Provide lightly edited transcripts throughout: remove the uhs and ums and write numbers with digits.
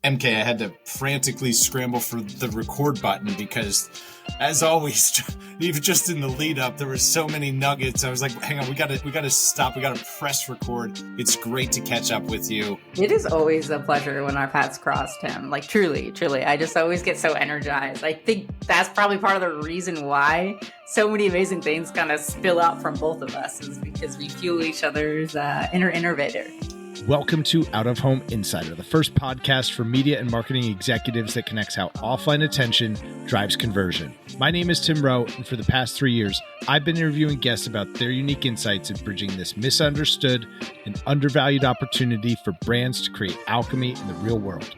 MK, I had to frantically scramble for the record button because, as always, even just in the lead up, there were so many nuggets. I was like, hang on, we gotta stop. We gotta press record. It's great to catch up with you. It is always a pleasure when our paths cross, Tim. Like truly. I just always get so energized. I think that's probably part of the reason why so many amazing things kind of spill out from both of us is because we fuel each other's inner innovator. Welcome to Out of Home Insider, the first podcast for media and marketing executives that connects how offline attention drives conversion. My name is Tim Rowe, and for the past 3 years, I've been interviewing guests about their unique insights in bridging this misunderstood and undervalued opportunity for brands to create alchemy in the real world.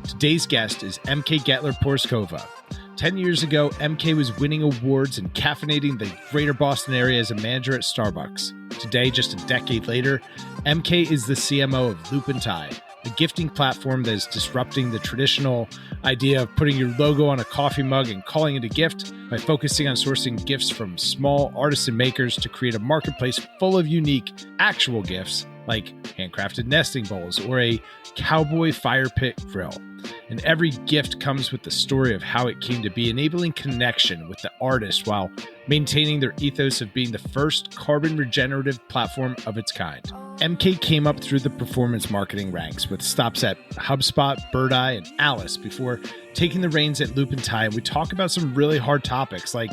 Today's guest is MK Getler-Po. 10 years ago, MK was winning awards and caffeinating the greater Boston area as a manager at Starbucks. Today, just a decade later, MK is the CMO of Loop Tie, a gifting platform that is disrupting the traditional idea of putting your logo on a coffee mug and calling it a gift by focusing on sourcing gifts from small artisan makers to create a marketplace full of unique, actual gifts like handcrafted nesting bowls or a cowboy firepit grill. And every gift comes with the story of how it came to be, enabling connection with the artist while maintaining their ethos of being the first carbon regenerative platform of its kind. MK came up through the performance marketing ranks with stops at HubSpot, Birdeye, and Alyce before taking the reins at Loop Tie. And we talk about some really hard topics like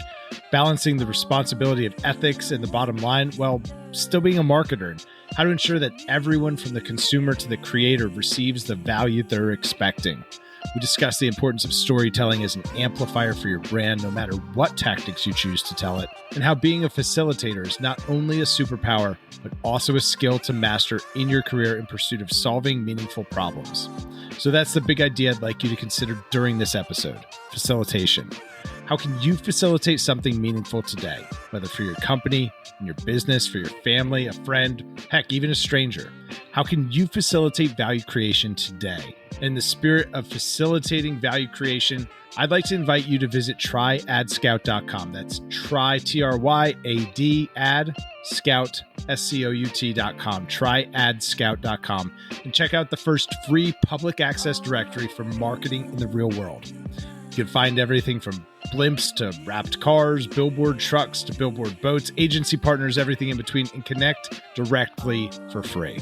balancing the responsibility of ethics and the bottom line while still being a marketer, and how to ensure that everyone from the consumer to the creator receives the value they're expecting. We discuss the importance of storytelling as an amplifier for your brand, no matter what tactics you choose to tell it, and how being a facilitator is not only a superpower, but also a skill to master in your career in pursuit of solving meaningful problems. So that's the big idea I'd like you to consider during this episode: facilitation. How can you facilitate something meaningful today, whether for your company, in your business, for your family, a friend, heck, even a stranger? How can you facilitate value creation today? In the spirit of facilitating value creation, I'd like to invite you to visit tryadscout.com. That's try, T-R-Y-A-D, ad, scout, S-C-O-U-T.com, tryadscout.com, and check out the first free public access directory for marketing in the real world. You can find everything from blimps to wrapped cars, billboard trucks to billboard boats, agency partners, everything in between, and connect directly for free.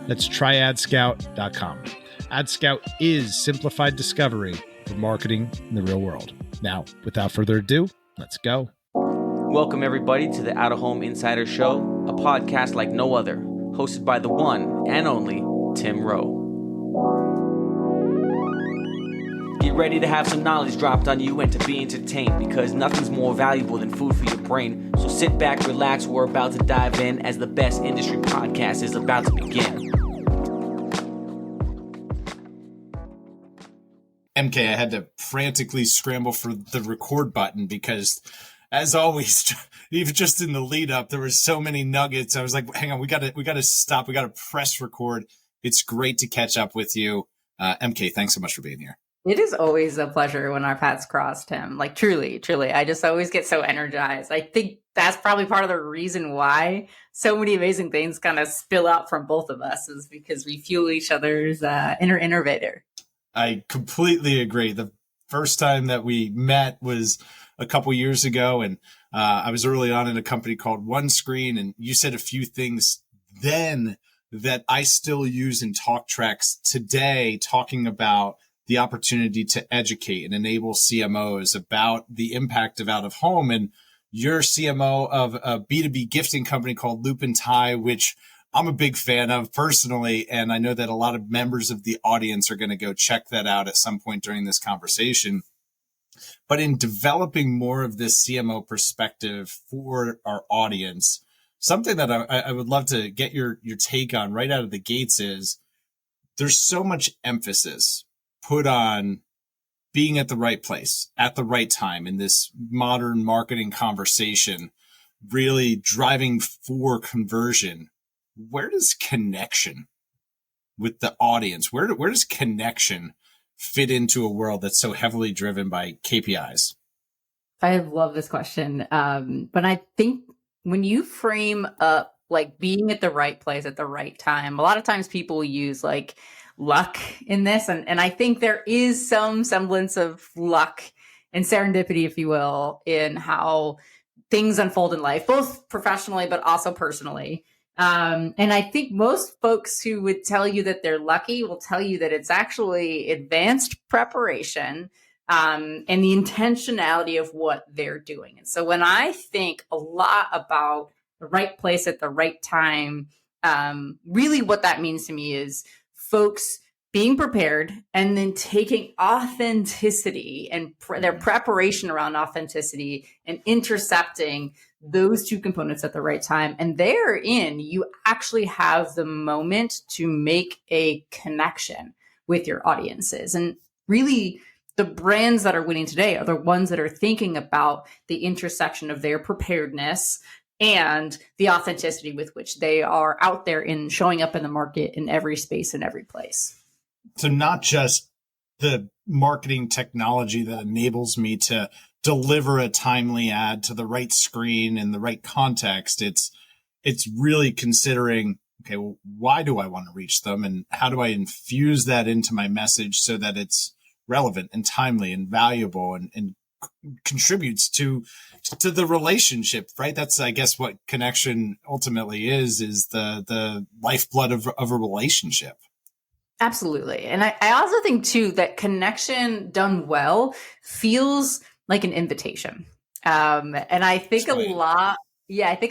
That's tryadscout.com. AdScout is simplified discovery for marketing in the real world. Now, without further ado, let's go. Welcome, everybody, to the Out of Home Insider Show, a podcast like no other, hosted by the one and only Tim Rowe. Get ready to have some knowledge dropped on you and to be entertained, because nothing's more valuable than food for your brain. So sit back, relax, we're about to dive in as the best industry podcast is about to begin. MK, I had to frantically scramble for the record button because, as always, even just in the lead up, there were so many nuggets. I was like, hang on, we gotta stop. We gotta press record. It's great to catch up with you. MK, thanks so much for being here. It is always a pleasure when our paths cross, Tim. Like truly. I just always get so energized. I think that's probably part of the reason why so many amazing things kind of spill out from both of us is because we fuel each other's inner innovator. I completely agree. The first time that we met was a couple years ago, and I was early on in a company called One Screen, and you said a few things then that I still use in talk tracks today, talking about the opportunity to educate and enable CMOs about the impact of out of home. And you're CMO of a B2B gifting company called Loop Tie, which I'm a big fan of personally. And I know that a lot of members of the audience are going to go check that out at some point during this conversation. But in developing more of this CMO perspective for our audience, something that I would love to get your take on right out of the gates is there's so much emphasis put on being at the right place at the right time in this modern marketing conversation, really driving for conversion. Where does connection with the audience, where does connection fit into a world that's so heavily driven by KPIs? I love this question. But I think when you frame up like being at the right place at the right time, a lot of times people use like luck in this. And I think there is some semblance of luck and serendipity, if you will, in how things unfold in life, both professionally, but also personally. And I think most folks who would tell you that they're lucky will tell you that it's actually advanced preparation and the intentionality of what they're doing. And so when I think a lot about the right place at the right time, really what that means to me is folks being prepared and then taking authenticity and their preparation around authenticity and intercepting those two components at the right time. And therein, you actually have the moment to make a connection with your audiences. And really, the brands that are winning today are the ones that are thinking about the intersection of their preparedness and the authenticity with which they are out there in showing up in the market in every space and every place. So not just the marketing technology that enables me to deliver a timely ad to the right screen in the right context. It's really considering, okay, well, why do I want to reach them, and how do I infuse that into my message so that it's relevant and timely and valuable and contributes to the relationship, right? That's, I guess, what connection ultimately is the lifeblood of a relationship. Absolutely. And I also think too that connection done well feels like an invitation. And I think a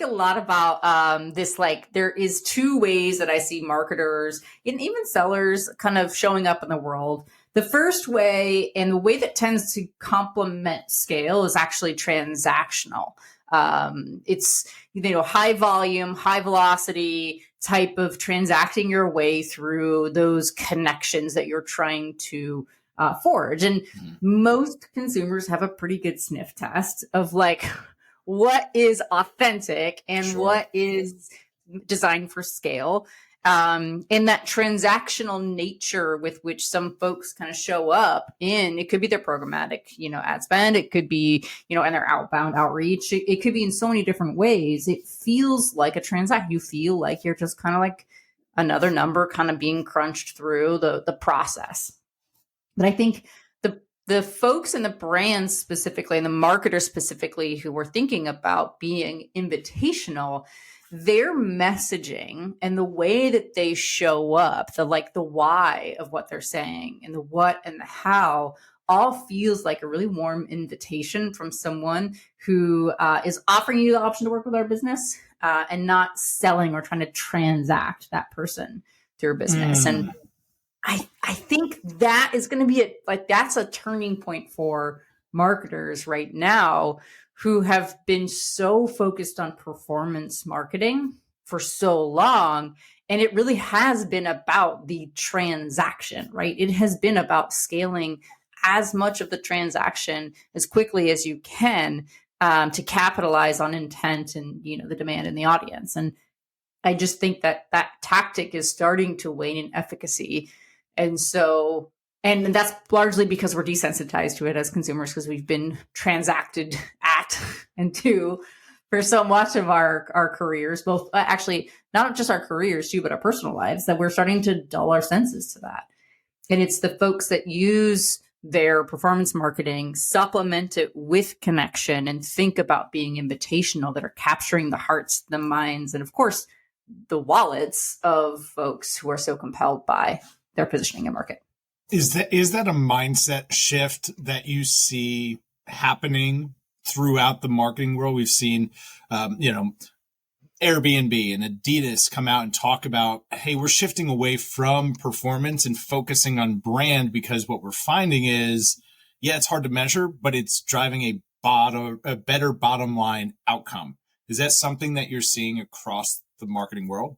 lot about this, like there is two ways that I see marketers and even sellers kind of showing up in the world. The first way, and the way that tends to complement scale, is actually transactional. It's, high volume, high velocity type of transacting your way through those connections that you're trying to forge. And most consumers have a pretty good sniff test of like what is authentic and what is designed for scale. And that transactional nature with which some folks kind of show up in, it could be their programmatic, ad spend. It could be, in their outbound outreach. It could be in so many different ways. It feels like a transaction. You feel like you're just kind of like another number kind of being crunched through the process. But I think the folks and the brands specifically, and the marketers specifically, who were thinking about being invitational, their messaging and the way that they show up, the why of what they're saying and the what and the how, all feels like a really warm invitation from someone who is offering you the option to work with our business and not selling or trying to transact that person through your business. And I think that is going to be that's a turning point for marketers right now who have been so focused on performance marketing for so long. And it really has been about the transaction, right? It has been about scaling as much of the transaction as quickly as you can to capitalize on intent and, the demand in the audience. And I just think that tactic is starting to wane in efficacy. And so, and that's largely because we're desensitized to it as consumers, because we've been transacted at and to for so much of our careers, both actually not just our careers too, but our personal lives, that we're starting to dull our senses to that. And it's the folks that use their performance marketing, supplement it with connection, and think about being invitational, that are capturing the hearts, the minds, and of course, the wallets of folks who are so compelled by their positioning in market. Is that a mindset shift that you see happening throughout the marketing world? We've seen, Airbnb and Adidas come out and talk about, hey, we're shifting away from performance and focusing on brand, because what we're finding is, it's hard to measure, but it's driving a better bottom line outcome. Is that something that you're seeing across the marketing world?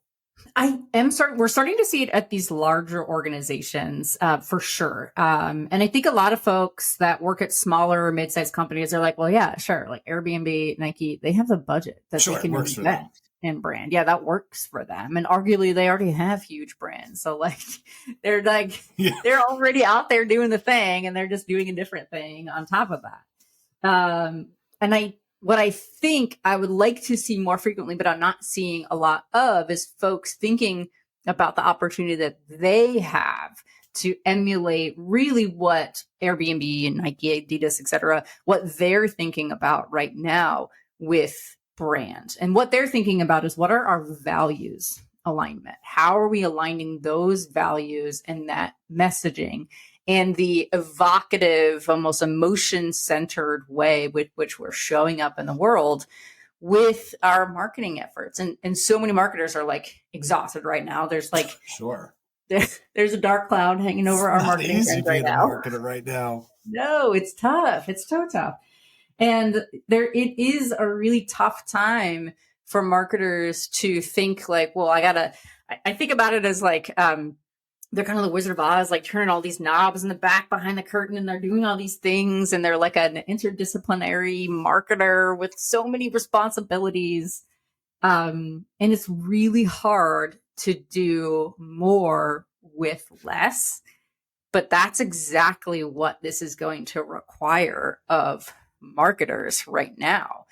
We're starting to see it at these larger organizations for sure. And I think a lot of folks that work at smaller or mid-sized companies are like, well, yeah, sure. Like Airbnb, Nike, they have the budget that they can invest in brand. Yeah, that works for them. And arguably they already have huge brands. So they're already out there doing the thing, and they're just doing a different thing on top of that. What I think I would like to see more frequently, but I'm not seeing a lot of, is folks thinking about the opportunity that they have to emulate really what Airbnb and Nike, Adidas, et cetera, what they're thinking about right now with brand. And what they're thinking about is, what are our values alignment? How are we aligning those values and that messaging and the evocative, almost emotion-centered way with which we're showing up in the world with our marketing efforts? And so many marketers are like exhausted right now. There's like, sure, there's a dark cloud hanging over our marketing right now. Marketer right now. No, it's tough. It's so tough. And it is a really tough time for marketers to think like, well, I think about it as like, they're kind of the Wizard of Oz, like turning all these knobs in the back behind the curtain, and they're doing all these things. And they're like an interdisciplinary marketer with so many responsibilities. And it's really hard to do more with less. But that's exactly what this is going to require of marketers right now.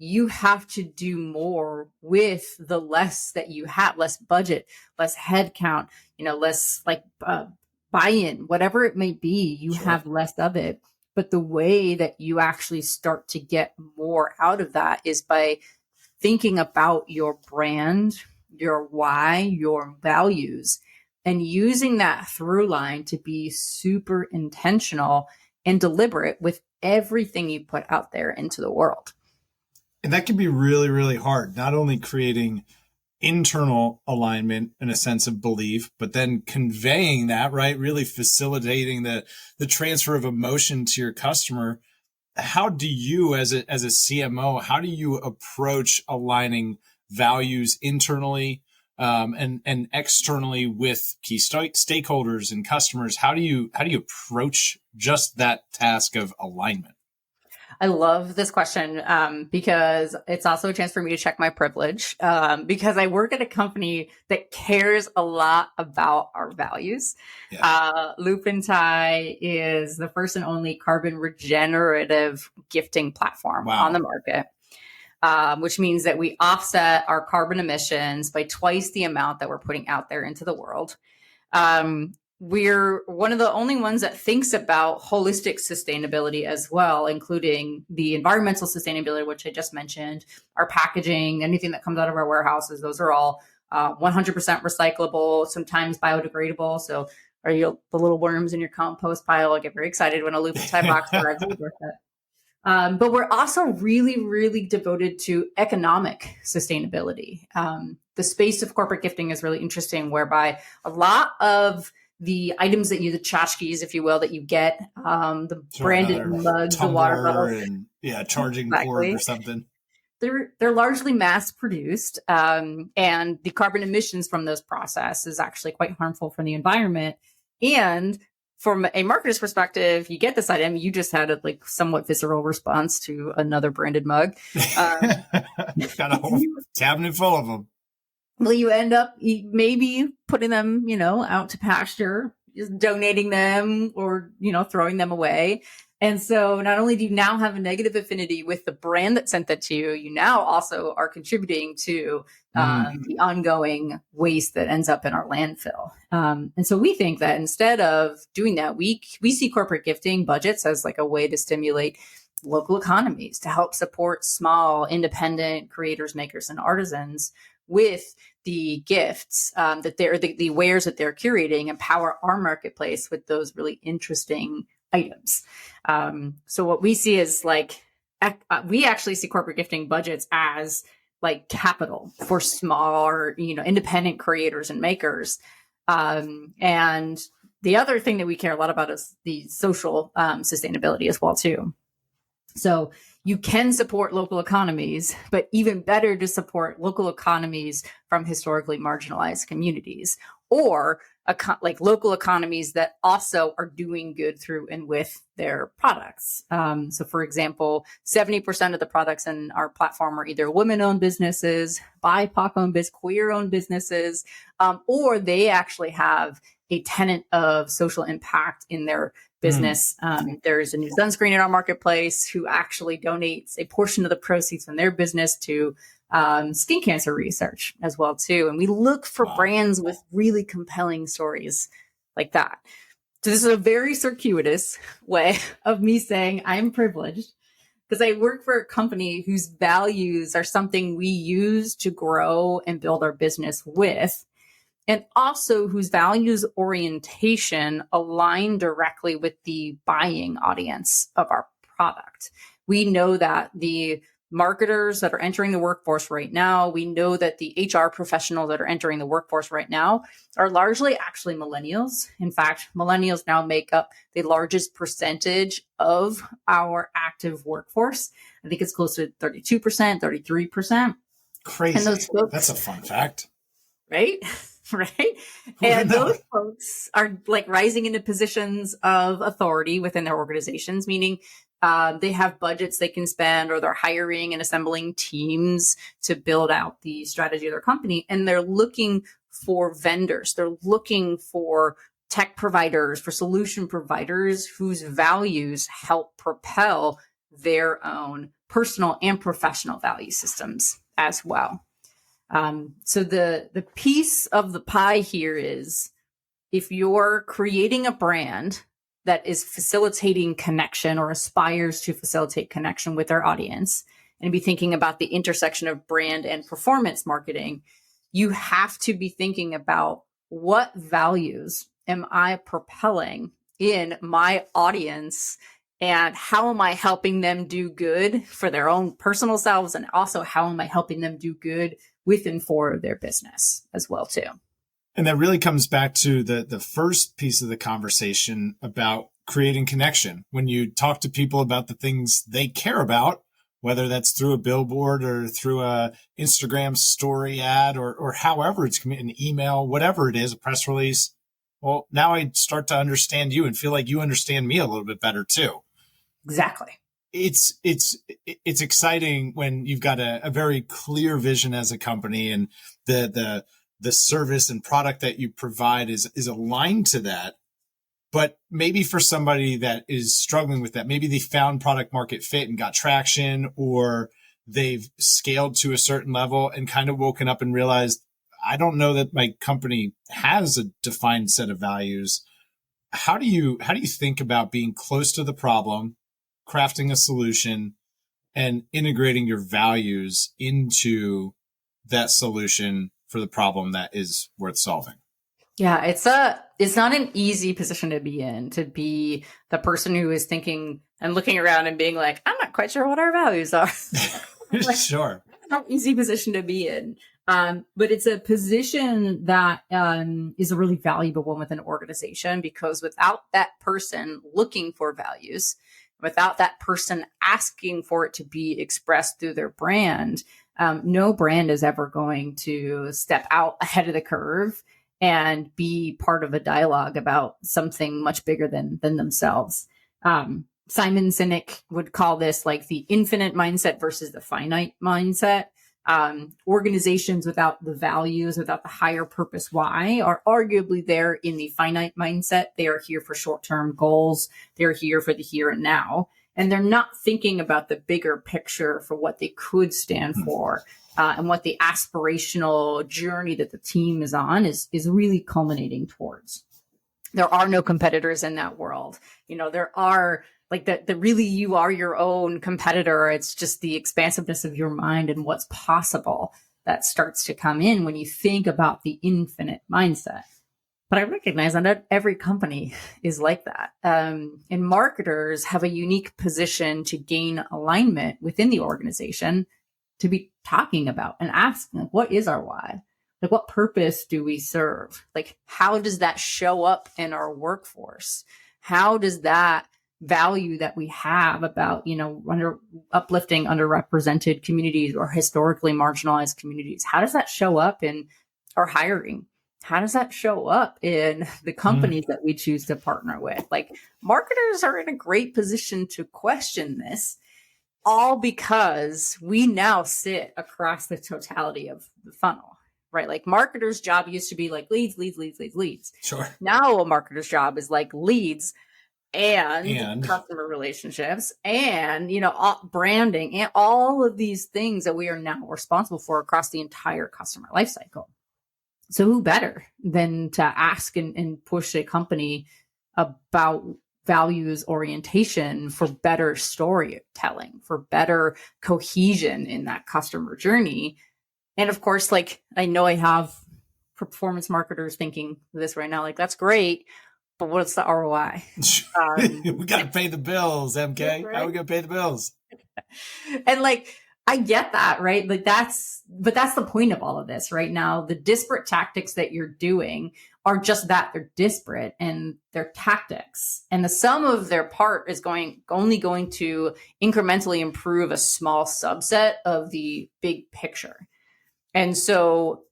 You have to do more with the less that you have, less budget, less headcount, less like buy-in, whatever it may be, you Sure. have less of it. But the way that you actually start to get more out of that is by thinking about your brand, your why, your values, and using that through line to be super intentional and deliberate with everything you put out there into the world. And that can be really, really hard, not only creating internal alignment and a sense of belief, but then conveying that, right? Really facilitating the transfer of emotion to your customer. How do you, as a CMO, how do you approach aligning values internally and externally with key stakeholders and customers? How do you approach just that task of alignment? I love this question because it's also a chance for me to check my privilege because I work at a company that cares a lot about our values. Yeah. Loop Tie is the first and only carbon regenerative gifting platform on the market, which means that we offset our carbon emissions by twice the amount that we're putting out there into the world. We're one of the only ones that thinks about holistic sustainability as well, including the environmental sustainability, which I just mentioned, our packaging, anything that comes out of our warehouses. Those are all 100% recyclable, sometimes biodegradable. So are you the little worms in your compost pile? I get very excited when a Loop Tie box arrives. But we're also really, really devoted to economic sustainability. The space of corporate gifting is really interesting, whereby a lot of the items that the tchotchkes, if you will, that you get, the branded mugs, the water bottles, and charging cord or something. They're largely mass produced, and the carbon emissions from those processes is actually quite harmful for the environment. And from a marketer's perspective, you get this item, you just had a somewhat visceral response to another branded mug. Got a whole cabinet full of them. Well, you end up maybe putting them, out to pasture, just donating them or, throwing them away. And so not only do you now have a negative affinity with the brand that sent that to you, you now also are contributing to the ongoing waste that ends up in our landfill. And so we think that instead of doing that, we see corporate gifting budgets as like a way to stimulate local economies, to help support small, independent creators, makers, and artisans with the gifts that they're the wares that they're curating, and power our marketplace with those really interesting items. So what we see is we actually see corporate gifting budgets as like capital for smaller, independent creators and makers. And the other thing that we care a lot about is the social sustainability as well too. So you can support local economies, but even better to support local economies from historically marginalized communities, or local economies that also are doing good through and with their products. So for example, 70% of the products in our platform are either women-owned businesses, BIPOC-owned queer-owned businesses, or they actually have a tenet of social impact in their business. There's a new sunscreen in our marketplace who actually donates a portion of the proceeds from their business to skin cancer research as well too. And we look for brands with really compelling stories like that. So this is a very circuitous way of me saying I'm privileged because I work for a company whose values are something we use to grow and build our business with, and also whose values orientation align directly with the buying audience of our product. We know that the marketers that are entering the workforce right now, we know that the HR professionals that are entering the workforce right now are largely actually millennials. In fact, millennials now make up the largest percentage of our active workforce. I think it's close to 32%, 33%. Crazy. And those folks, that's a fun fact. Right? Right. And those folks are like rising into positions of authority within their organizations, meaning they have budgets they can spend, or they're hiring and assembling teams to build out the strategy of their company. And they're looking for vendors. They're looking for tech providers, for solution providers whose values help propel their own personal and professional value systems as well. So the piece of the pie here is if you're creating a brand that is facilitating connection or aspires to facilitate connection with their audience, and be thinking about the intersection of brand and performance marketing, you have to be thinking about what values am I propelling in my audience, and how am I helping them do good for their own personal selves, and also how am I helping them do good with and for their business as well too. And that really comes back to the first piece of the conversation about creating connection. When you talk to people about the things they care about, whether that's through a billboard or through a Instagram story ad or however it's an email, whatever it is, a press release. Well, now I start to understand you and feel like you understand me a little bit better too. Exactly. It's exciting when you've got a very clear vision as a company, and the service and product that you provide is aligned to that. But maybe for somebody that is struggling with that, maybe they found product market fit and got traction, or they've scaled to a certain level and kind of woken up and realized, I don't know that my company has a defined set of values. How do you think about being close to the problem, crafting a solution, and integrating your values into that solution for the problem that is worth solving? Yeah, it's not an easy position to be in, to be the person who is thinking and looking around and being like, I'm not quite sure what our values are. Like, Sure. Not an easy position to be in. But it's a position that is a really valuable one with an organization, because without that person looking for values, without that person asking for it to be expressed through their brand, no brand is ever going to step out ahead of the curve and be part of a dialogue about something much bigger than themselves. Simon Sinek would call this like the infinite mindset versus the finite mindset. Organizations without the values, without the higher purpose why, are arguably there in the finite mindset. They are here for short-term goals. They're here for the here and now. And they're not thinking about the bigger picture for what they could stand for, and what the aspirational journey that the team is on is really culminating towards. There are no competitors in that world. There are like that really you are your own competitor. It's just the expansiveness of your mind and what's possible that starts to come in when you think about the infinite mindset. But I recognize that not every company is like that. And marketers have a unique position to gain alignment within the organization to be talking about and asking, like, what is our why? Like, what purpose do we serve? Like, how does that show up in our workforce? How does that value that we have about, uplifting underrepresented communities or historically marginalized communities, how does that show up in our hiring? How does that show up in the companies that we choose to partner with? Like, marketers are in a great position to question this, all because we now sit across the totality of the funnel, right? Like, marketers' job used to be like leads. Sure. Now a marketer's job is like leads and customer relationships and, branding and all of these things that we are now responsible for across the entire customer lifecycle. So who better than to ask and push a company about values orientation for better storytelling, for better cohesion in that customer journey. And of course, like, I know I have performance marketers thinking this right now, like, that's great, but what's the ROI? We got to pay the bills, MK. Right? How are we going to pay the bills? And like, I get that, right? But that's the point of all of this right now. The disparate tactics that you're doing are just that. They're disparate and they're tactics. And the sum of their part is only going to incrementally improve a small subset of the big picture. And so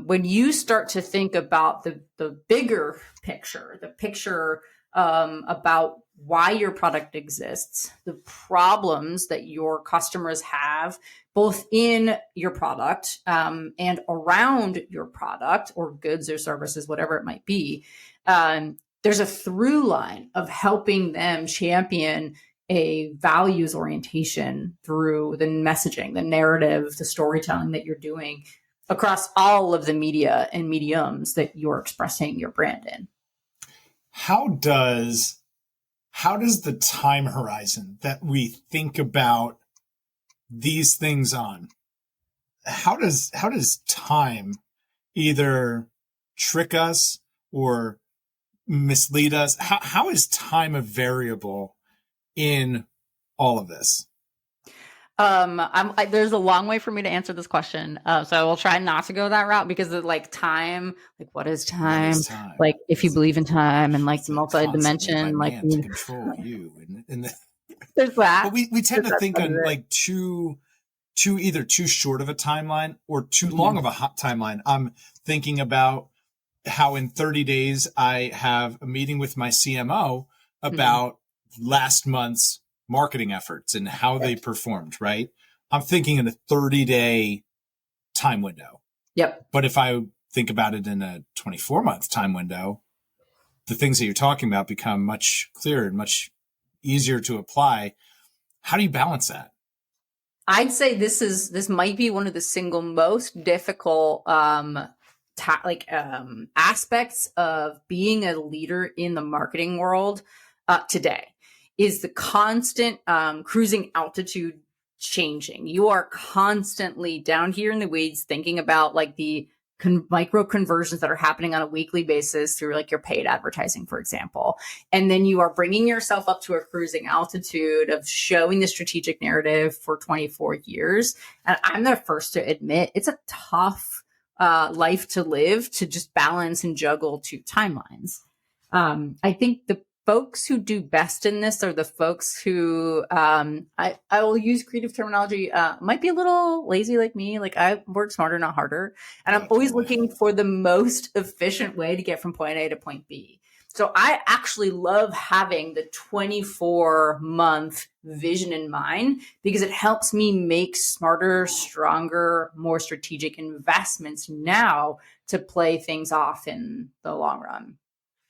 when you start to think about the bigger picture, the picture about why your product exists, the problems that your customers have, both in your product and around your product or goods or services, whatever it might be, there's a through line of helping them champion a values orientation through the messaging, the narrative, the storytelling that you're doing across all of the media and mediums that you're expressing your brand in. How does the time horizon that we think about these things on, how does time either trick us or mislead us? How is time a variable in all of this? There's a long way for me to answer this question. So I will try not to go that route because of like time, like what is time? Like if you believe in time and like the multi-dimension, like to control you and there's that. But we tend to think on like either too short of a timeline or too long of a hot timeline. I'm thinking about how in 30 days I have a meeting with my CMO about last month's marketing efforts and how they performed, right? I'm thinking in a 30-day time window. Yep. But if I think about it in a 24-month time window, the things that you're talking about become much clearer and much easier to apply. How do you balance that? I'd say this might be one of the single most difficult aspects of being a leader in the marketing world today. Is the constant cruising altitude changing. You are constantly down here in the weeds thinking about like the micro conversions that are happening on a weekly basis through like your paid advertising, for example. And then you are bringing yourself up to a cruising altitude of showing the strategic narrative for 24 years. And I'm the first to admit it's a tough life to live, to just balance and juggle two timelines. I think the folks who do best in this are the folks who, I will use creative terminology, might be a little lazy like me. Like I work smarter, not harder. And I'm always looking for the most efficient way to get from point A to point B. So I actually love having the 24-month vision in mind because it helps me make smarter, stronger, more strategic investments now to play things off in the long run.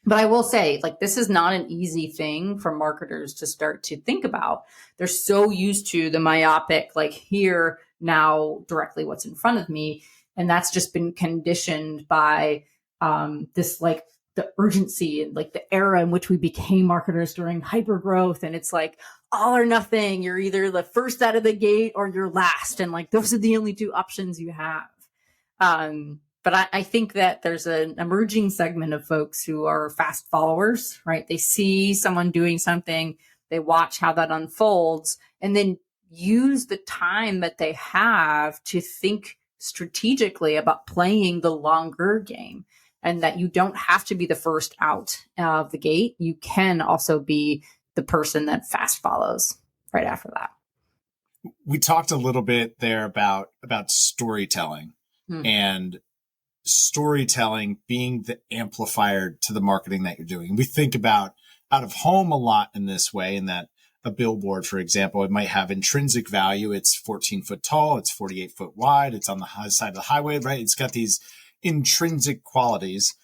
But I will say, like, this is not an easy thing for marketers to start to think about. They're so used to the myopic, like here, now, directly what's in front of me. And that's just been conditioned by this, like, the urgency and like the era in which we became marketers during hyper growth. And it's like all or nothing. You're either the first out of the gate or you're last. And like, those are the only two options you have. But I think that there's an emerging segment of folks who are fast followers, right? They see someone doing something, they watch how that unfolds, and then use the time that they have to think strategically about playing the longer game. And that you don't have to be the first out of the gate. You can also be the person that fast follows right after that. We talked a little bit there about storytelling and storytelling being the amplifier to the marketing that you're doing. We think about out of home a lot in this way, in that a billboard, for example, it might have intrinsic value. It's 14 foot tall. It's 48 foot wide. It's on the high side of the highway, right? It's got these intrinsic qualities.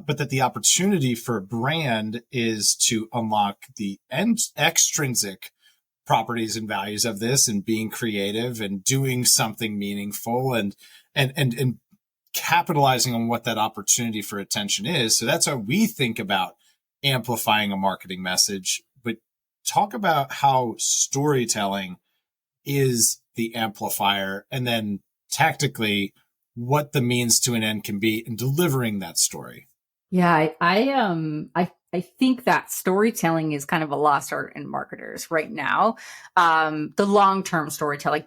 but that the opportunity for a brand is to unlock the extrinsic properties and values of this, and being creative and doing something meaningful and capitalizing on what that opportunity for attention is. So that's how we think about amplifying a marketing message. But talk about how storytelling is the amplifier, and then tactically what the means to an end can be in delivering that story. Yeah, I think that storytelling is kind of a lost art in marketers right now. The long-term storytelling,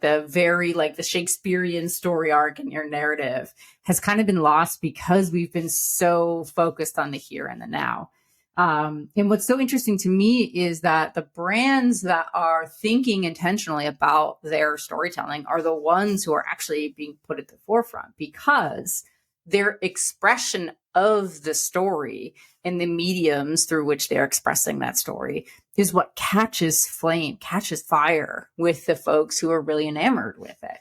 like the Shakespearean story arc in your narrative, has kind of been lost because we've been so focused on the here and the now. And what's so interesting to me is that the brands that are thinking intentionally about their storytelling are the ones who are actually being put at the forefront, because their expression of the story and the mediums through which they're expressing that story is what catches fire with the folks who are really enamored with it.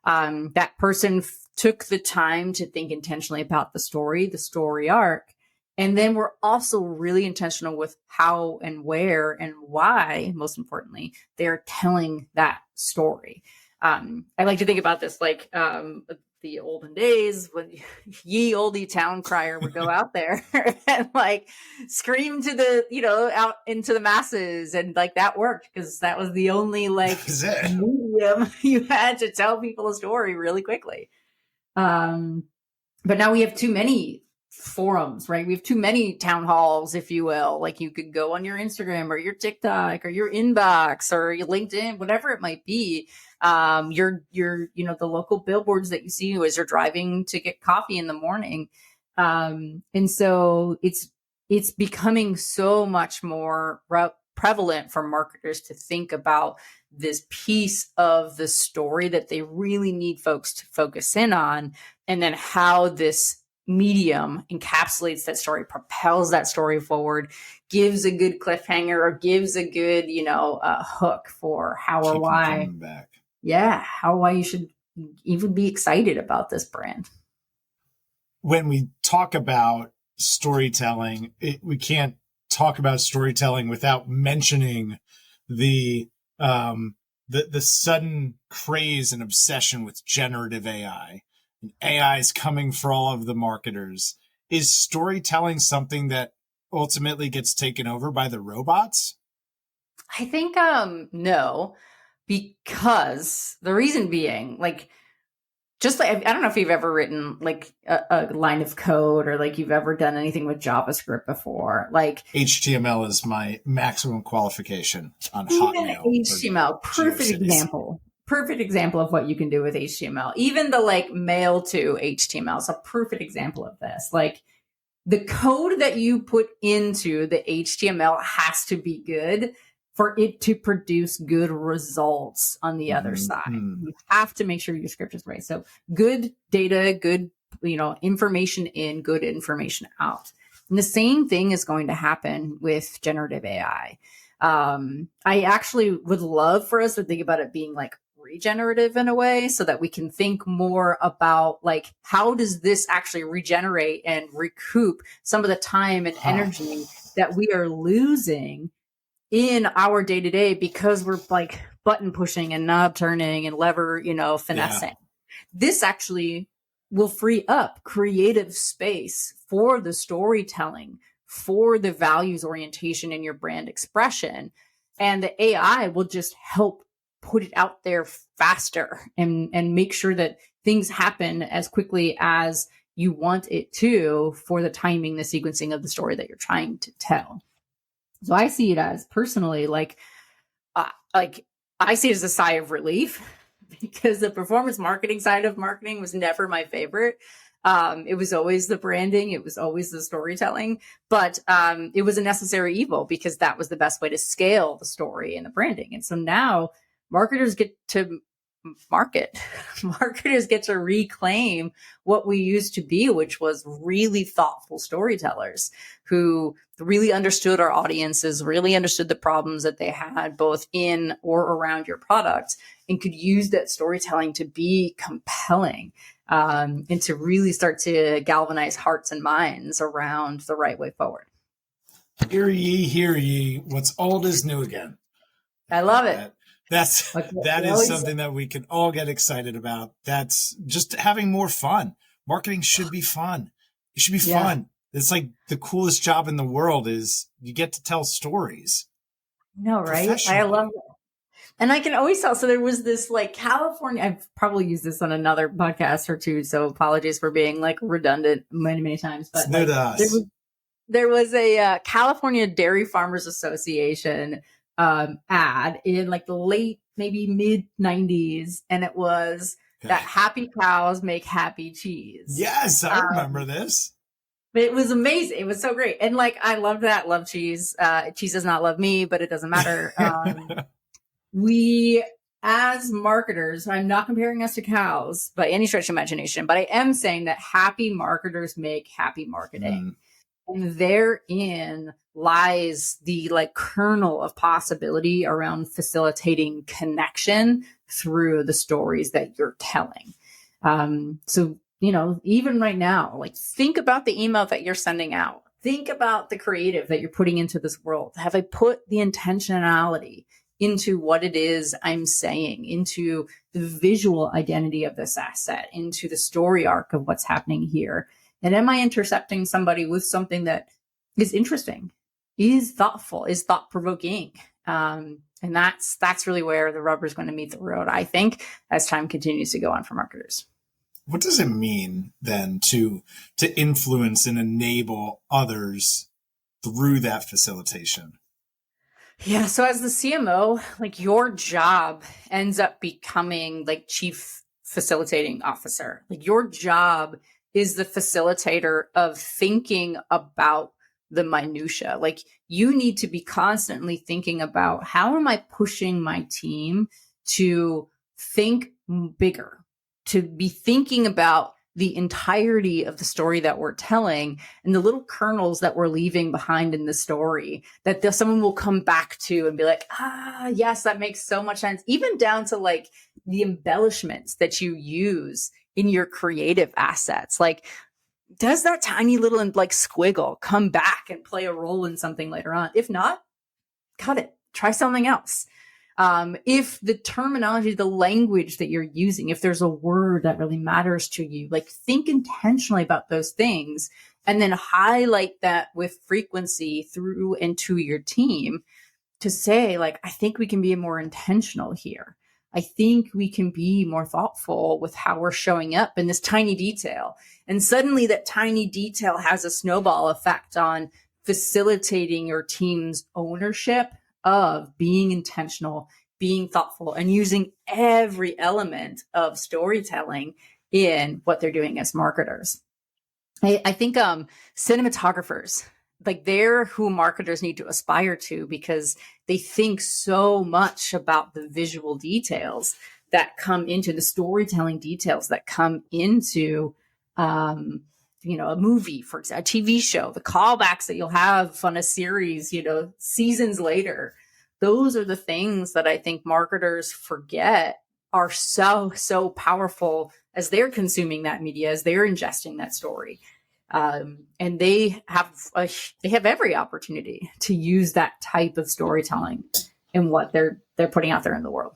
That person took the time to think intentionally about the story arc. And then we're also really intentional with how and where and why, most importantly, they're telling that story. I like to think about this like the olden days when ye olde town crier would go out there and like scream to the, out into the masses. And like that worked because that was the only like medium you had to tell people a story really quickly. But now we have too many forums, right? We have too many town halls, if you will. Like you could go on your Instagram or your TikTok or your inbox or your LinkedIn, whatever it might be. The local billboards that you see as you're driving to get coffee in the morning. And so it's becoming so much more prevalent for marketers to think about this piece of the story that they really need folks to focus in on, and then how this medium encapsulates that story, propels that story forward, gives a good cliffhanger, or gives a good, hook for how or why. Yeah, how or why you should even be excited about this brand. When we talk about storytelling, we can't talk about storytelling without mentioning the sudden craze and obsession with generative AI. AI is coming for all of the marketers. Is storytelling something that ultimately gets taken over by the robots? I think no, because the reason being, like, just like, I don't know if you've ever written like a line of code, or like you've ever done anything with JavaScript before. Like HTML is my maximum qualification on Hotmail. HTML, perfect example of what you can do with HTML. Even the like mail to HTML is a perfect example of this. Like the code that you put into the HTML has to be good for it to produce good results on the other side. You have to make sure your script is right. So good data, good, information in, good information out. And the same thing is going to happen with generative AI. I actually would love for us to think about it being like regenerative in a way, so that we can think more about like, how does this actually regenerate and recoup some of the time and energy that we are losing in our day-to-day because we're like button pushing and knob turning and lever, finessing. Yeah. This actually will free up creative space for the storytelling, for the values orientation in your brand expression. And the AI will just help put it out there faster and make sure that things happen as quickly as you want it to for the timing, the sequencing of the story that you're trying to tell. So I see it as personally, like I see it as a sigh of relief, because the performance marketing side of marketing was never my favorite. It was always the branding. It was always the storytelling, but it was a necessary evil because that was the best way to scale the story and the branding. And so now marketers get to market. Marketers get to reclaim what we used to be, which was really thoughtful storytellers who really understood our audiences, really understood the problems that they had both in or around your product, and could use that storytelling to be compelling, and to really start to galvanize hearts and minds around the right way forward. Hear ye, what's old is new again. I love it. That is something that we can all get excited about. That's just having more fun. Marketing should be fun. It should be fun. It's like the coolest job in the world is you get to tell stories. No, right? I love it. And I can always tell. So there was this like California, I've probably used this on another podcast or two, so apologies for being like redundant many, many times. But like, there was a California Dairy Farmers Association ad in like the late, maybe mid 90s. And it was that happy cows make happy cheese. Yes, I remember this. It was amazing. It was so great. And like, I loved that. Love cheese. Cheese does not love me, but it doesn't matter. We, as marketers, I'm not comparing us to cows by any stretch of imagination, but I am saying that happy marketers make happy marketing. And therein lies the like kernel of possibility around facilitating connection through the stories that you're telling. So, you know, even right now, like think about the email that you're sending out. Think about the creative that you're putting into this world. Have I put the intentionality into what it is I'm saying, into the visual identity of this asset, into the story arc of what's happening here? And am I intercepting somebody with something that is interesting, is thoughtful, is thought-provoking? And that's really where the rubber is going to meet the road, I think, as time continues to go on for marketers. What does it mean then to influence and enable others through that facilitation? Yeah. So as the CMO, like your job ends up becoming like chief facilitating officer. Like your job is the facilitator of thinking about the minutia. Like you need to be constantly thinking about how am I pushing my team to think bigger, to be thinking about the entirety of the story that we're telling and the little kernels that we're leaving behind in the story that someone will come back to and be like, yes, that makes so much sense. Even down to like the embellishments that you use in your creative assets. Like, does that tiny little like squiggle come back and play a role in something later on? If not, cut it, try something else. If the terminology, the language that you're using, if there's a word that really matters to you, like think intentionally about those things and then highlight that with frequency through and to your team to say, like, I think we can be more intentional here. I think we can be more thoughtful with how we're showing up in this tiny detail. And suddenly that tiny detail has a snowball effect on facilitating your team's ownership of being intentional, being thoughtful, and using every element of storytelling in what they're doing as marketers. I think cinematographers, like they're who marketers need to aspire to because they think so much about the visual details that come into the storytelling details that come into a movie, for example, a TV show, the callbacks that you'll have on a series, seasons later. Those are the things that I think marketers forget are so powerful as they're consuming that media, as they're ingesting that story. And they have every opportunity to use that type of storytelling in what they're putting out there in the world.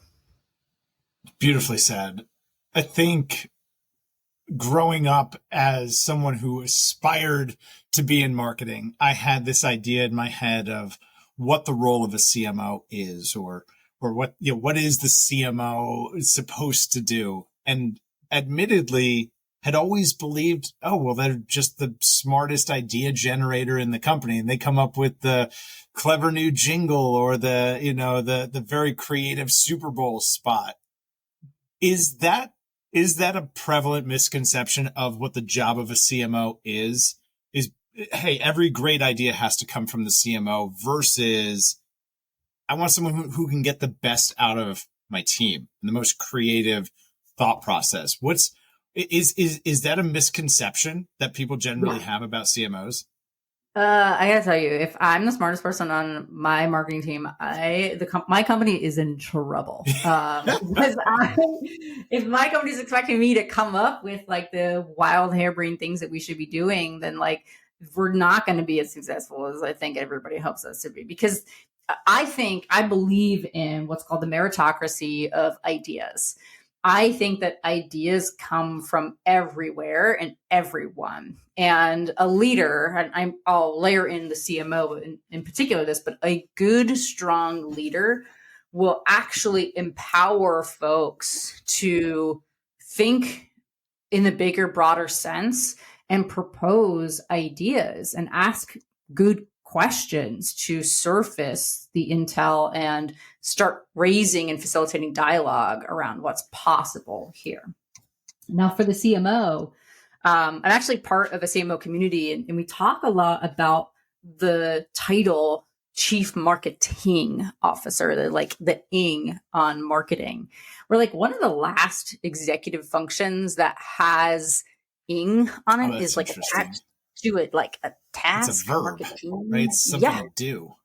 Beautifully said. I think growing up as someone who aspired to be in marketing, I had this idea in my head of what the role of a CMO is, or what is the CMO supposed to do? And admittedly, had always believed, oh, well, they're just the smartest idea generator in the company, and they come up with the clever new jingle or the very creative Super Bowl spot. Is that a prevalent misconception of what the job of a CMO is? Hey, every great idea has to come from the CMO versus I want someone who can get the best out of my team and the most creative thought process. Is that a misconception that people generally have about CMOs? I gotta tell you, if I'm the smartest person on my marketing team, my company is in trouble. Because if my company's expecting me to come up with like the wild harebrained things that we should be doing, then like we're not going to be as successful as I think everybody hopes us to be. Because I believe in what's called the meritocracy of ideas. I think that ideas come from everywhere and everyone. And a leader, and I'll layer in the CMO in particular this, but a good, strong leader will actually empower folks to think in the bigger, broader sense and propose ideas and ask good questions to surface the intel and start raising and facilitating dialogue around what's possible here. Now, for the CMO, I'm actually part of a CMO community, and we talk a lot about the title Chief Marketing Officer, the ing on marketing. We're like one of the last executive functions that has ing on it is like attached to it, like a task. It's a verb, right? It's something to do.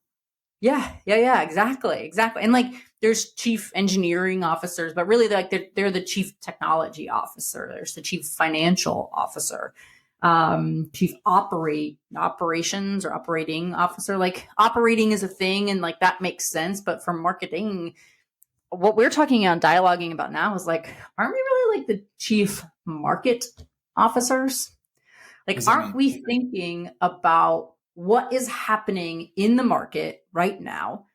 Yeah, exactly. And like there's chief engineering officers, but really they're the chief technology officer. There's the chief financial officer, chief operations or operating officer. Like operating is a thing and like that makes sense. But for marketing, what we're talking on dialoguing about now is like, aren't we really like the chief market officers? Like, aren't we thinking about what is happening in the market right now?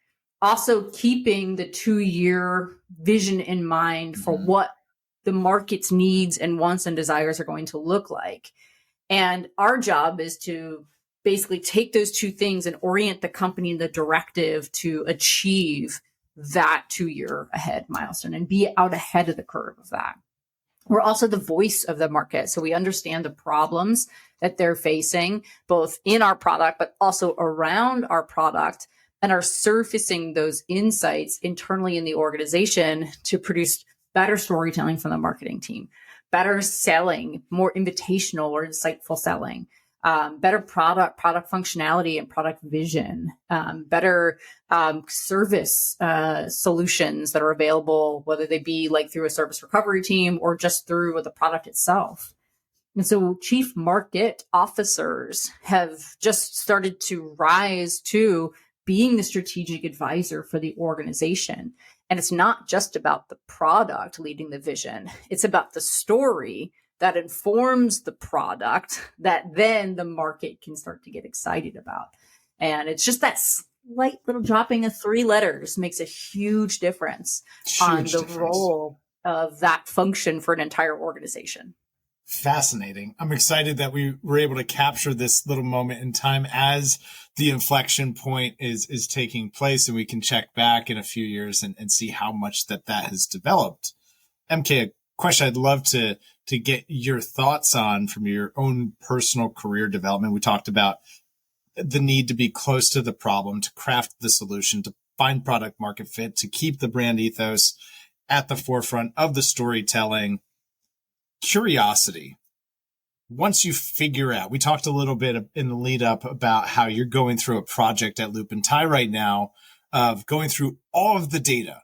Also keeping the 2-year vision in mind for what the market's needs and wants and desires are going to look like. And our job is to basically take those two things and orient the company in the directive to achieve that 2-year ahead milestone and be out ahead of the curve of that. We're also the voice of the market. So we understand the problems that they're facing, both in our product, but also around our product, and are surfacing those insights internally in the organization to produce better storytelling from the marketing team, better selling, more invitational or insightful selling, better product functionality and product vision, better service solutions that are available, whether they be like through a service recovery team or just through the product itself. And so chief market officers have just started to rise to being the strategic advisor for the organization. And it's not just about the product leading the vision. It's about the story that informs the product that then the market can start to get excited about. And it's just that slight little dropping of 3 letters makes a huge difference on the role of that function for an entire organization. Fascinating. I'm excited that we were able to capture this little moment in time as the inflection point is taking place, and we can check back in a few years and see how much that has developed. MK, a question I'd love to get your thoughts on from your own personal career development. We talked about the need to be close to the problem, to craft the solution, to find product market fit, to keep the brand ethos at the forefront of the storytelling. Curiosity. Once you figure out, we talked a little bit in the lead up about how you're going through a project at Loop Tie right now of going through all of the data,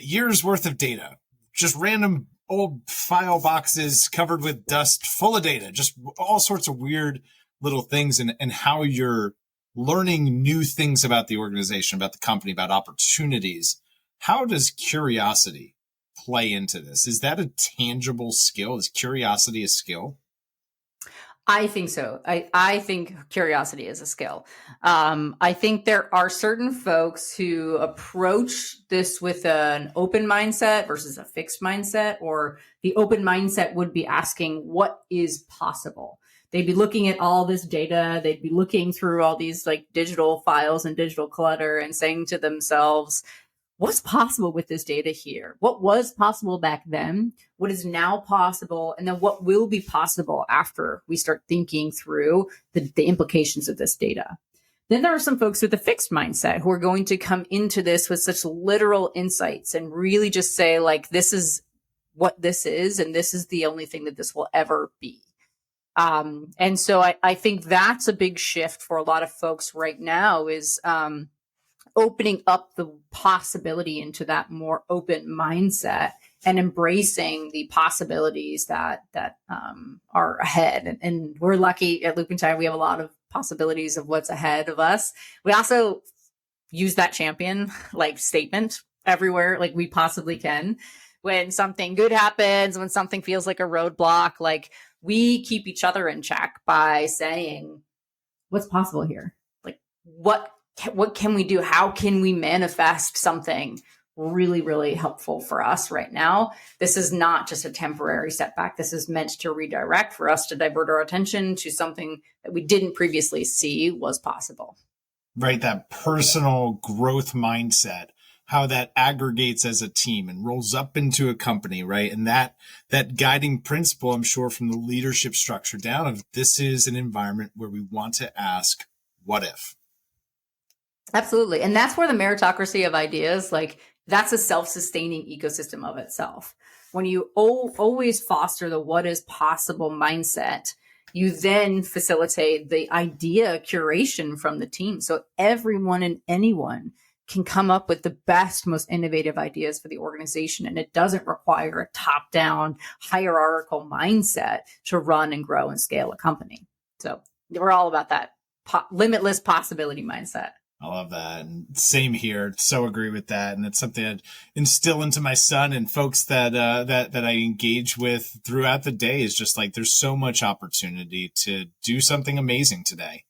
years worth of data, just random old file boxes covered with dust full of data, just all sorts of weird little things, and how you're learning new things about the organization, about the company, about opportunities. How does curiosity play into this? Is that a tangible skill? Is curiosity a skill? I think so. I think curiosity is a skill. I think there are certain folks who approach this with an open mindset versus a fixed mindset, or the open mindset would be asking what is possible. They'd be looking at all this data. They'd be looking through all these like digital files and digital clutter and saying to themselves, what's possible with this data here? What was possible back then? What is now possible? And then what will be possible after we start thinking through the implications of this data? Then there are some folks with a fixed mindset who are going to come into this with such literal insights and really just say, like, this is what this is, and this is the only thing that this will ever be. And so I think that's a big shift for a lot of folks right now is opening up the possibility into that more open mindset and embracing the possibilities that are ahead. And we're lucky at Loop Tie. We have a lot of possibilities of what's ahead of us. We also use that champion like statement everywhere like we possibly can. When something good happens, when something feels like a roadblock, like we keep each other in check by saying, what's possible here? Like, what can we do? How can we manifest something really, really helpful for us right now? This is not just a temporary setback. This is meant to redirect for us to divert our attention to something that we didn't previously see was possible. Right. That personal growth mindset, how that aggregates as a team and rolls up into a company, right? And that guiding principle, I'm sure, from the leadership structure down of this is an environment where we want to ask, what if? Absolutely. And that's where the meritocracy of ideas, like that's a self-sustaining ecosystem of itself. When you always foster the what is possible mindset, you then facilitate the idea curation from the team. So everyone and anyone can come up with the best, most innovative ideas for the organization. And it doesn't require a top-down hierarchical mindset to run and grow and scale a company. So we're all about that limitless possibility mindset. I love that. And same here. So agree with that. And it's something I'd instill into my son and folks that I engage with throughout the day is just like, there's so much opportunity to do something amazing today.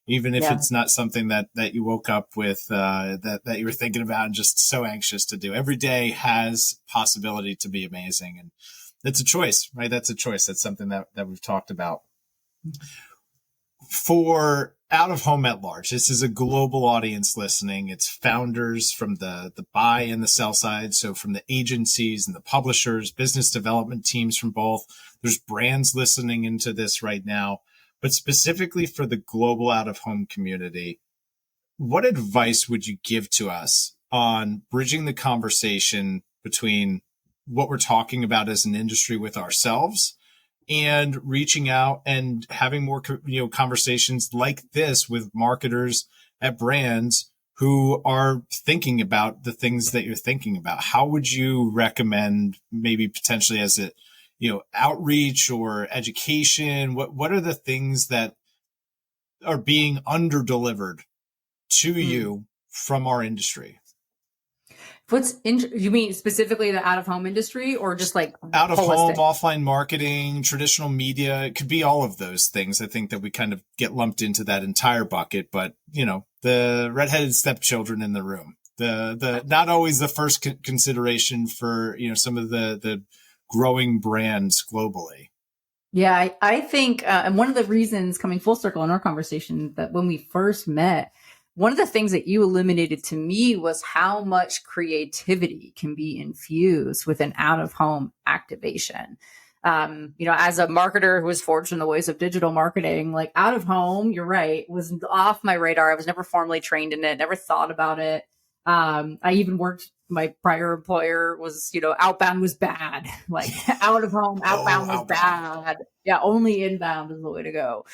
Even if it's not something that you woke up with, that you were thinking about and just so anxious to do. Every day has possibility to be amazing. And it's a choice, right? That's a choice. That's something that we've talked about. For out of home at large, this is a global audience listening. It's founders from the buy and the sell side. So from the agencies and the publishers, business development teams from both. There's brands listening into this right now. But specifically for the global out of home community, what advice would you give to us on bridging the conversation between what we're talking about as an industry with ourselves and reaching out and having more, conversations like this with marketers at brands who are thinking about the things that you're thinking about? How would you recommend maybe potentially as a outreach or education? What are the things that are being under-delivered to you from our industry? You mean specifically the out-of-home industry or just like out of home, offline marketing, traditional media? It could be all of those things. I think that we kind of get lumped into that entire bucket, but the redheaded stepchildren in the room, the not always the first consideration for, some of the growing brands globally. Yeah, I think, and one of the reasons coming full circle in our conversation that when we first met, one of the things that you illuminated to me was how much creativity can be infused with an out-of-home activation. As a marketer who was forged in the ways of digital marketing, like out-of-home, you're right, was off my radar. I was never formally trained in it, never thought about it. I even worked, my prior employer was, outbound was bad. Like out of home, outbound was bad. Yeah, only inbound is the way to go.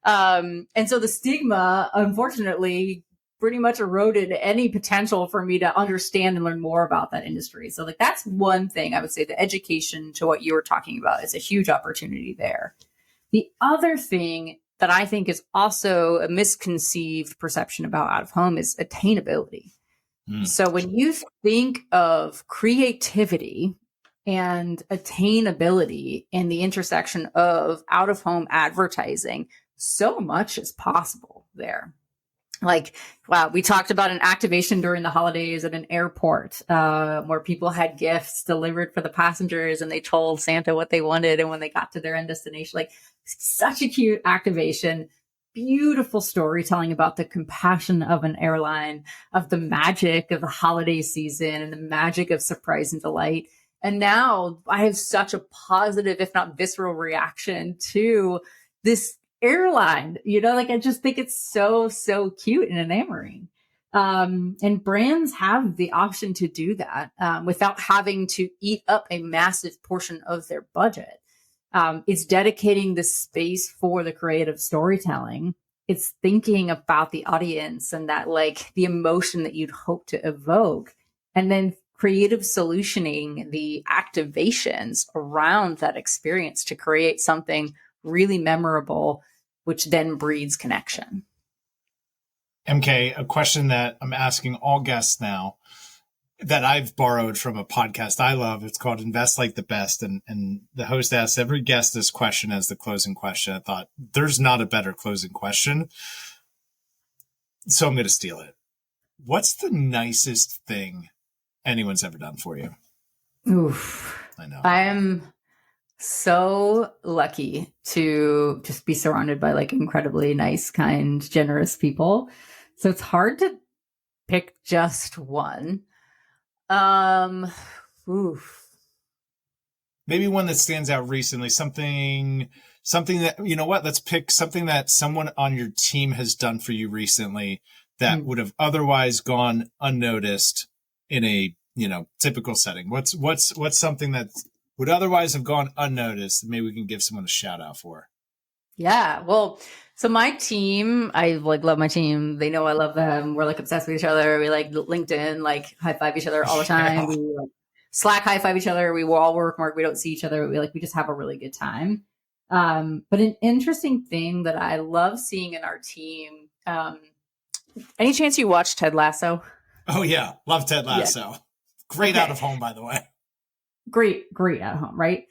And so the stigma, unfortunately, pretty much eroded any potential for me to understand and learn more about that industry. So like that's one thing I would say, the education to what you were talking about is a huge opportunity there. The other thing that I think is also a misconceived perception about out of home is attainability. So when you think of creativity and attainability in the intersection of out-of-home advertising, so much is possible there. Like, wow, we talked about an activation during the holidays at an airport where people had gifts delivered for the passengers and they told Santa what they wanted. And when they got to their end destination, like such a cute activation. Beautiful storytelling about the compassion of an airline, of the magic of the holiday season and the magic of surprise and delight. And now I have such a positive, if not visceral reaction to this airline, I just think it's so, so cute and enamoring. And brands have the option to do that without having to eat up a massive portion of their budget. It's dedicating the space for the creative storytelling. It's thinking about the audience and that like the emotion that you'd hope to evoke, and then creative solutioning the activations around that experience to create something really memorable, which then breeds connection. MK, a question that I'm asking all guests now that I've borrowed from a podcast I love. It's called Invest Like the Best. And the host asks every guest this question as the closing question. I thought there's not a better closing question, so I'm going to steal it. What's the nicest thing anyone's ever done for you? Oof. I know. I am so lucky to just be surrounded by like incredibly nice, kind, generous people. So it's hard to pick just one. Oof. Maybe one that stands out recently, something that, you know what, let's pick something that someone on your team has done for you recently that would have otherwise gone unnoticed in a, typical setting. What's something that would otherwise have gone unnoticed that maybe we can give someone a shout out for? Yeah. Well, so my team, I like love my team. They know I love them. We're like obsessed with each other. We like LinkedIn, like high five each other all the time. Yeah. We like, Slack high five each other. We will all work. We don't see each other. But we just have a really good time. But an interesting thing that I love seeing in our team. Any chance you watch Ted Lasso? Oh yeah, love Ted Lasso. Yeah. Great out of home, by the way. Great out of home, right?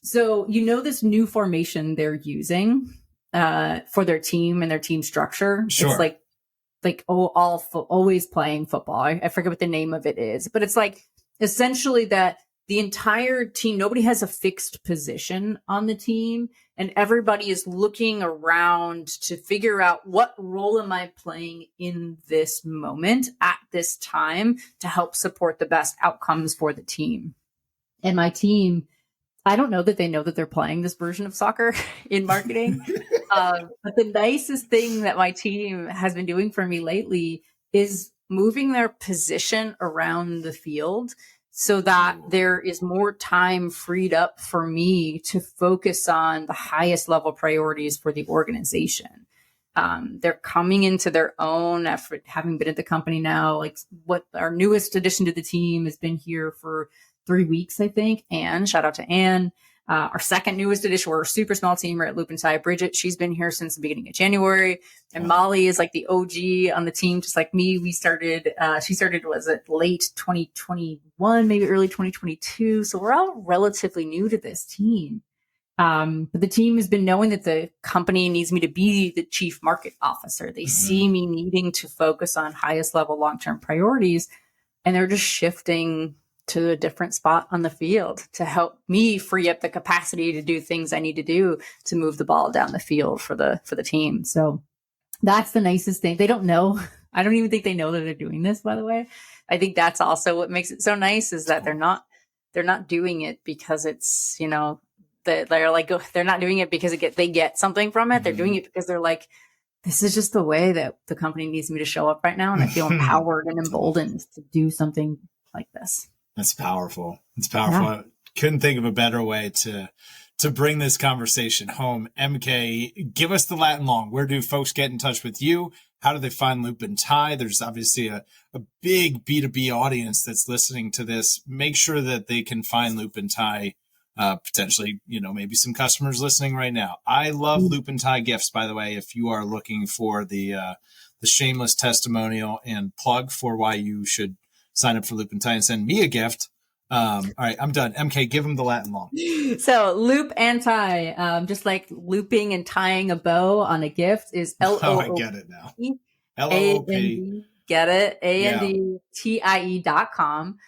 So this new formation they're using for their team and their team structure. Sure. It's always playing football. I forget what the name of it is, but it's like essentially that the entire team, nobody has a fixed position on the team, and everybody is looking around to figure out what role am I playing in this moment at this time to help support the best outcomes for the team. And my team, I don't know that they know that they're playing this version of soccer in marketing. But the nicest thing that my team has been doing for me lately is moving their position around the field so that there is more time freed up for me to focus on the highest level priorities for the organization. They're coming into their own after having been at the company now. Like what our newest addition to the team has been here for 3 weeks, I think. Anne, shout out to Anne. Our second newest addition, we're a super small team. We're at Loop Tie. Bridget, she's been here since the beginning of January. And Molly is like the OG on the team, just like me. She started, was it late 2021, maybe early 2022. So we're all relatively new to this team. But the team has been knowing that the company needs me to be the chief market officer. They see me needing to focus on highest level long-term priorities, and they're just shifting to a different spot on the field to help me free up the capacity to do things I need to do to move the ball down the field for the team. So that's the nicest thing. They don't know. I don't even think they know that they're doing this, by the way. I think that's also what makes it so nice is that they're not doing it because it's, they're not doing it because they get something from it. They're doing it because they're like, this is just the way that the company needs me to show up right now. And I feel empowered and emboldened to do something like this. That's powerful. It's powerful. Yeah. I couldn't think of a better way to bring this conversation home. MK, give us the Latin long. Where do folks get in touch with you? How do they find Loop Tie? There's obviously a big B2B audience that's listening to this. Make sure that they can find Loop Tie, potentially, maybe some customers listening right now. I love Loop Tie gifts, by the way, if you are looking for the shameless testimonial and plug for why you should sign up for Loop Tie and send me a gift. All right, I'm done. MK, give them the Latin long. So Loop and Tie, just like looping and tying a bow on a gift is LOOP. Oh, I get it now. LOOP. Get it? ANDTIE.com.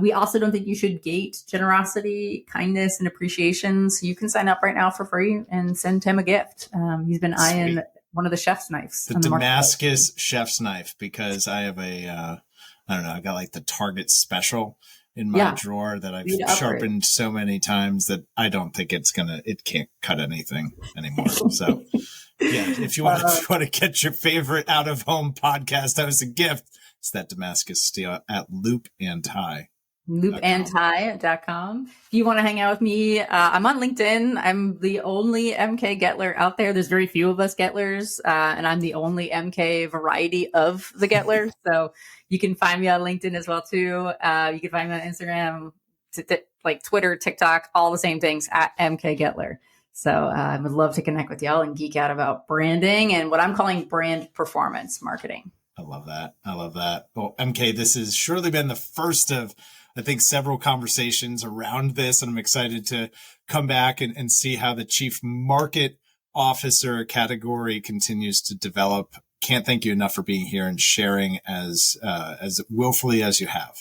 We also don't think you should gate generosity, kindness, and appreciation. So you can sign up right now for free and send him a gift. He's been eyeing one of the chef's knives. The Damascus chef's knife, because I have I got like the Target special in my drawer that I've sharpened so many times that I don't think it can't cut anything anymore. So if you want to get your favorite out of home podcast as a gift, it's that Damascus steel at Loop and Tie. loopandtie.com. If you want to hang out with me, I'm on LinkedIn. I'm the only MK Getler out there. There's very few of us Getlers, and I'm the only MK variety of the Getler. So you can find me on LinkedIn as well too. You can find me on Instagram, like Twitter, TikTok, all the same things at MK Getler. So I would love to connect with y'all and geek out about branding and what I'm calling brand performance marketing. I love that. I love that. Well, MK, this has surely been the first of, I think, several conversations around this. And I'm excited to come back and see how the chief market officer category continues to develop. Can't thank you enough for being here and sharing as willfully as you have.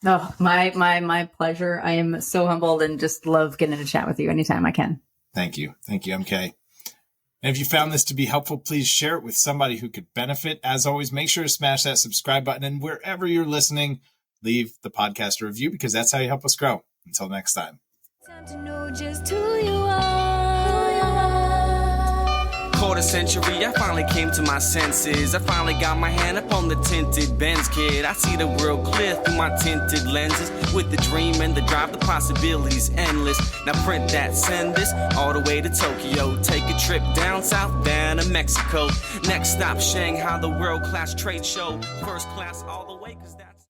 Oh, my pleasure. I am so humbled and just love getting to chat with you anytime I can. Thank you. Thank you, MK. And if you found this to be helpful, please share it with somebody who could benefit. As always, make sure to smash that subscribe button. And wherever you're listening, leave the podcast a review because that's how you help us grow. Until next time. Time to know just who you are. Quarter century, I finally came to my senses. I finally got my hand up on the tinted Benz, kid. I see the world clear through my tinted lenses. With the dream and the drive, the possibilities endless. Now print that, send this all the way to Tokyo. Take a trip down south, down to Mexico. Next stop, Shanghai, the world-class trade show. First class all the way, 'cause that